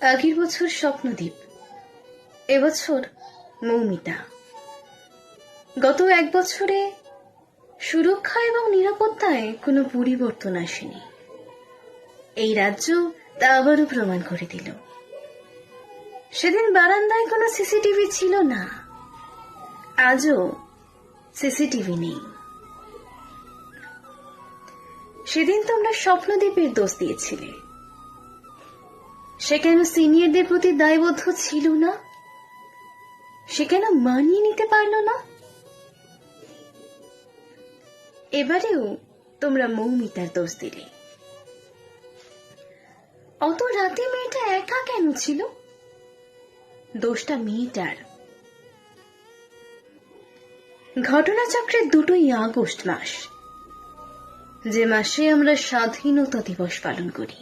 আগের বছর স্বপ্নদ্বীপ, এবছর মৌমিতা। গত এক বছরে সুরক্ষা এবং নিরাপত্তায় কোনো পরিবর্তন আসেনি। এই রাজ্য তা আবারও প্রমাণ করে দিল। সেদিন বারান্দায় কোনো সিসিটিভি ছিল না, আজও সিসিটিভি নেই। সেদিন তোমরা স্বপ্নদ্বীপের দোষ দিয়েছিলে, সে কেন সিনিয়রদের প্রতি দায়বদ্ধ ছিল না? সে কেন মানিয়ে নিতে পারল না? এবারেও তোমরা মৌমিতার দোষ দিলে। অত রাতে মেয়েটা একা কেন ছিল? দোষটা মেয়েটার। ঘটনাচক্রের দুটোই আগস্ট মাস, যে মাসে আমরা স্বাধীনতা দিবস পালন করি।